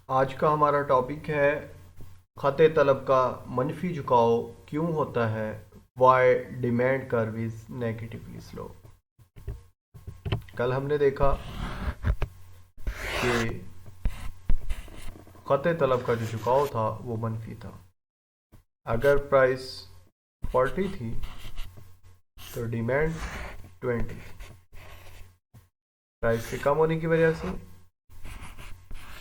आज का हमारा टॉपिक है खते तलब का मनफी झुकाव क्यों होता है। Why demand curve is negatively slow. कल हमने देखा कि खते तलब का जो झुकाव था वो मनफी था। अगर प्राइस 40 थी तो डिमांड 20 थी। प्राइस के कम होने की वजह से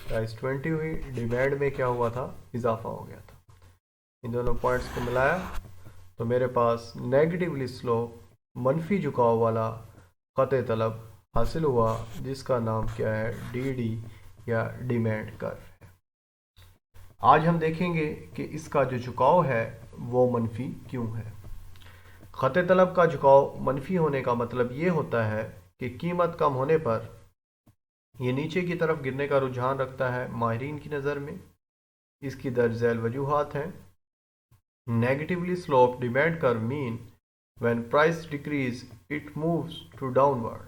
प्राइस 20 हुई, डिमांड में क्या हुआ था, इजाफा हो गया था। इन दोनों पॉइंट्स को मिलाया तो मेरे पास नेगेटिवली स्लोप मनफी झुकाव वाला खत तलब हासिल हुआ, जिसका नाम क्या है, डी डी या डिमांड कर्व है। आज हम देखेंगे कि इसका जो झुकाव है वो मनफी क्यों है। खत तलब का झुकाव मनफी होने का मतलब ये होता है कि कीमत कम होने पर ये नीचे की तरफ गिरने का रुझान रखता है माहिरीन की नज़र में। इसकी दर्ज झैल वजूहात हैं। Negatively sloped demand curve mean when price decrease it moves to downward.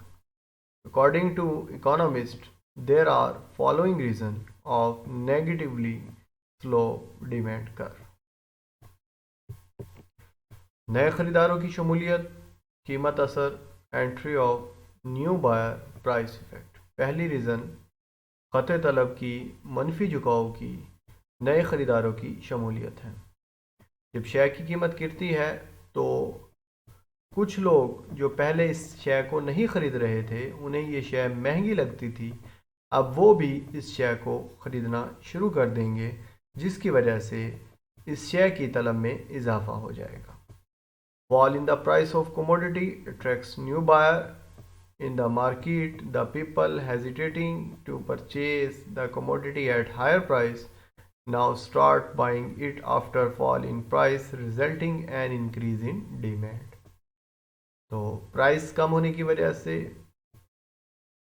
According to economists, there are following reasons of negatively sloped demand curve. नए खरीदारों की शमूलियत, कीमत असर, entry of new buyer, price effect. पहली रीज़न खत तलब की मनफी झुकाव की नए खरीदारों की शमूलियत है। जब शेयर की कीमत गिरती है तो कुछ लोग जो पहले इस शेयर को नहीं खरीद रहे थे, उन्हें ये शेयर महंगी लगती थी, अब वो भी इस शेयर को ख़रीदना शुरू कर देंगे, जिसकी वजह से इस शेयर की तलब में इजाफा हो जाएगा। Fall in the price of commodity attracts new buyer in the market, the people hesitating to purchase the commodity at higher price now start buying it after fall in price resulting an increase in demand। तो price कम होने की वजह से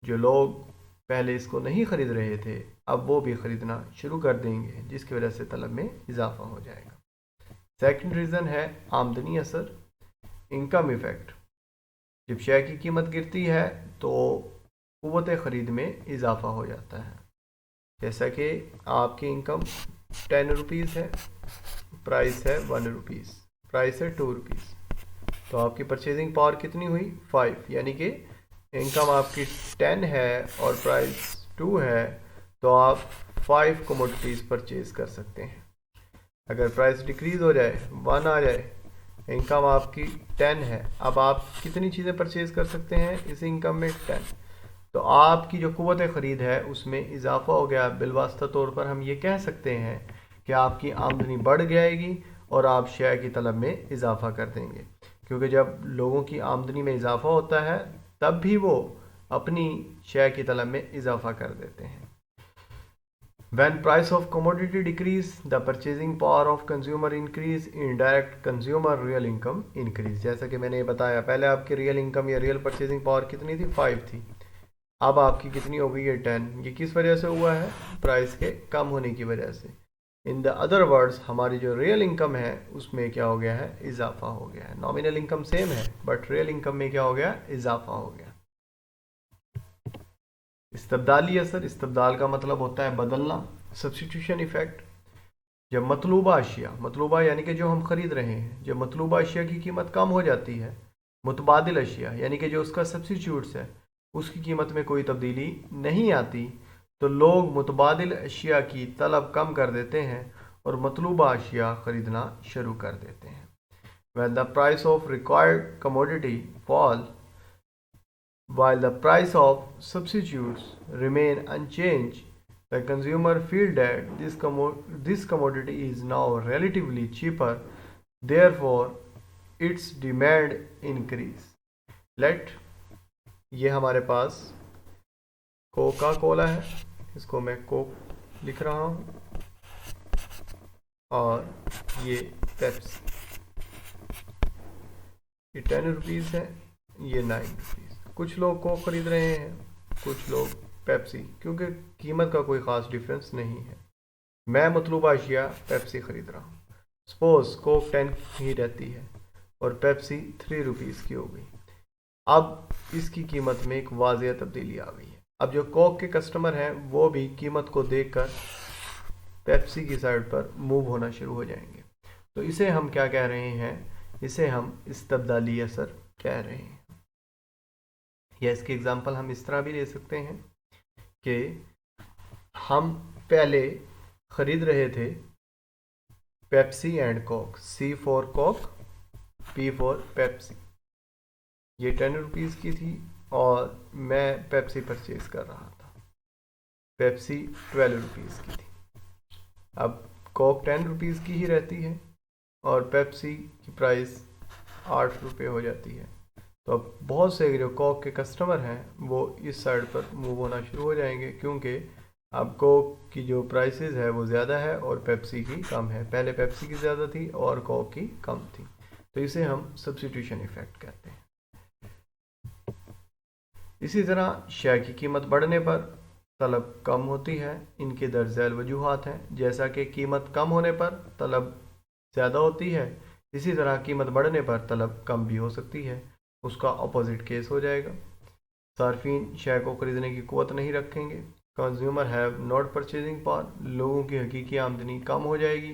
जो लोग पहले इसको नहीं खरीद रहे थे, अब वो भी खरीदना शुरू कर देंगे, जिसकी वजह से तलब में इजाफा हो जाएगा। सेकंड रीज़न है आमदनी असर, इनकम इफेक्ट। जब शेयर की कीमत गिरती है तो क़ुव्वत ख़रीद में इजाफा हो जाता है। जैसा कि आपकी इनकम 10 रुपीज़ है, प्राइस है 1 रुपीज़, प्राइस है 2 रुपीज़, तो आपकी परचेजिंग पावर कितनी हुई, 5। यानी कि इनकम आपकी 10 है और प्राइस 2 है, तो आप 5 कमोडिटीज़ परचेज कर सकते हैं। अगर प्राइस डिक्रीज़ हो जाए, 1 आ जाए, इनकम आपकी 10 है, अब आप कितनी चीज़ें परचेज कर सकते हैं इस इनकम में, 10। तो आपकी जो क़ुव्वत ख़रीद है उसमें इजाफा हो गया। बिलवास्ता तौर पर हम ये कह सकते हैं कि आपकी आमदनी बढ़ जाएगी और आप शेयर की तलब में इजाफा कर देंगे, क्योंकि जब लोगों की आमदनी में इजाफा होता है तब भी वो अपनी शेयर की तलब में इजाफा कर देते हैं। When price of commodity decrease, the purchasing power of consumer increase, indirect consumer real income increase। जैसा कि मैंने ये बताया, पहले आपकी रियल इनकम या रियल परचेजिंग पावर कितनी थी, 5 थी, अब आपकी कितनी हो गई है, 10। ये किस वजह से हुआ है, प्राइस के कम होने की वजह से। इन द अदर वर्ड्स, हमारी जो रियल इनकम है उसमें क्या हो गया है, इजाफा हो गया है। नॉमिनल इनकम सेम है बट रियल इनकम में क्या हो गया, इजाफा हो गया। इस्तबदाली असर, इस्तबदाल का मतलब होता है बदलना। सब्स्टिट्यूशन इफेक्ट, जब मतलूबा अशिया, मतलूबा यानी कि जो हम खरीद रहे हैं, जब मतलूबा अशिया की कीमत कम हो जाती है, मुतबादिल अशिया यानी कि जो उसका सब्स्टिट्यूट्स है उसकी कीमत में कोई तब्दीली नहीं आती, तो लोग मुतबादिल अशिया की तलब कम कर देते हैं और मतलूबा अशिया ख़रीदना शुरू कर देते हैं। When the price of required commodity fall while the price of substitutes remain unchanged, the consumer feel that this commodity is now relatively cheaper, therefore its demand increase। Let ये हमारे पास कोका कोला है, इसको मैं Coke लिख रहा हूँ, और ये पेप्सी, ये 10 रुपीज़ है, ये 9 रुपीज़। कुछ लोग कोक ख़रीद रहे हैं, कुछ लोग पेप्सी, क्योंकि कीमत का कोई ख़ास डिफरेंस नहीं है। मैं मतलूबा अशिया पेप्सी ख़रीद रहा हूँ। सपोज़ कोक 10 ही रहती है और पेप्सी 3 रुपीज़ की हो गई। अब इसकी कीमत में एक वाज़ेह तब्दीली आ गई है। अब जो कोक के कस्टमर हैं वो भी कीमत को देखकर पेप्सी की साइड पर मूव होना शुरू हो जाएंगे। तो इसे हम क्या कह रहे हैं, इसे हम इस्तबदाली असर कह रहे हैं। या इसके एग्जांपल हम इस तरह भी ले सकते हैं कि हम पहले खरीद रहे थे Pepsi and Coke, C for Coke, P for Pepsi. ये 10 रुपीज़ की थी और मैं पेप्सी परचेज कर रहा था। पेप्सी 12 रुपीज़ की थी। अब कोक 10 रुपीज़ की ही रहती है और पेप्सी की प्राइस 8 रुपये हो जाती है। तो अब बहुत से जो कोक के कस्टमर हैं वो इस साइड पर मूव होना शुरू हो जाएंगे, क्योंकि अब कोक की जो प्राइसेस है वो ज़्यादा है और पेप्सी की कम है। पहले पेप्सी की ज़्यादा थी और कोक की कम थी। तो इसे हम सब्स्टिट्यूशन इफेक्ट कहते हैं। इसी तरह शेयर की कीमत बढ़ने पर तलब कम होती है। इनके दरअसल वजूहात हैं, जैसा कि कीमत कम होने पर तलब ज़्यादा होती है, इसी तरह कीमत बढ़ने पर तलब कम भी हो सकती है। उसका अपोजिट केस हो जाएगा। सार्फिन शेयर को खरीदने की क़ुव्वत नहीं रखेंगे। Consumer have not purchasing power, लोगों की हकीकी आमदनी कम हो जाएगी।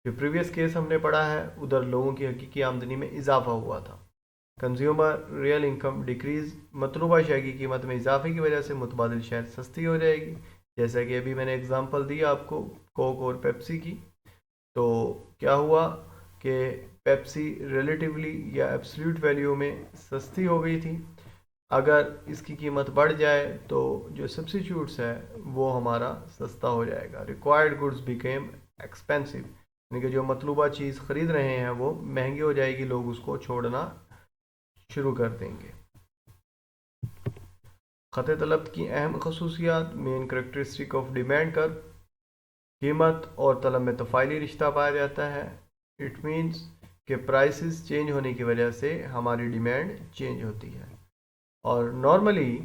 जो प्रीवियस केस हमने पढ़ा है उधर लोगों की हकीकी आमदनी में इजाफा हुआ था। कंज्यूमर रियल इनकम डिक्रीज, मतलूबा शेयर की कीमत में इजाफे की वजह से मुतबादिल शेयर सस्ती हो जाएगी। जैसा कि अभी मैंने एग्जांपल दिया आपको कोक और पेप्सी की। तो क्या हुआ कि पेप्सी रिलेटिवली या एब्सोल्यूट वैल्यू में सस्ती हो गई थी। अगर इसकी कीमत बढ़ जाए तो जो सब्स्टिट्यूट्स है वो हमारा सस्ता हो जाएगा। रिक्वायर्ड गुड्स बिकेम एक्सपेंसिव, यानी कि जो मतलूबा चीज़ ख़रीद रहे हैं वो महंगी हो जाएगी, लोग उसको छोड़ना शुरू कर देंगे। खत तलब की अहम खसूसियात, main characteristic of demand curve, कीमत और तलब में तफ़ाइली रिश्ता पाया जाता है। इट मीन्स कि प्राइसेस चेंज होने की वजह से हमारी डिमांड चेंज होती है। और नॉर्मली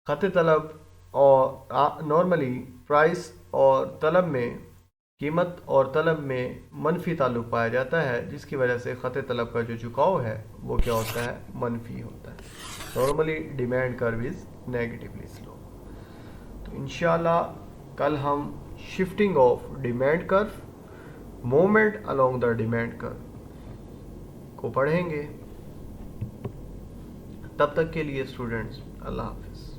खत तलब और नॉर्मली प्राइस और तलब में, कीमत और तलब में मनफी ताल्लुक़ पाया जाता है, जिसकी वजह से खत तलब का जो झुकाव है वो क्या होता है, मनफी होता है। Normally demand curve is negatively slow. तो इंशाल्लाह कल हम shifting of demand curve, movement along the demand curve को पढ़ेंगे। तब तक के लिए स्टूडेंट्स, अल्लाह हाफिज़।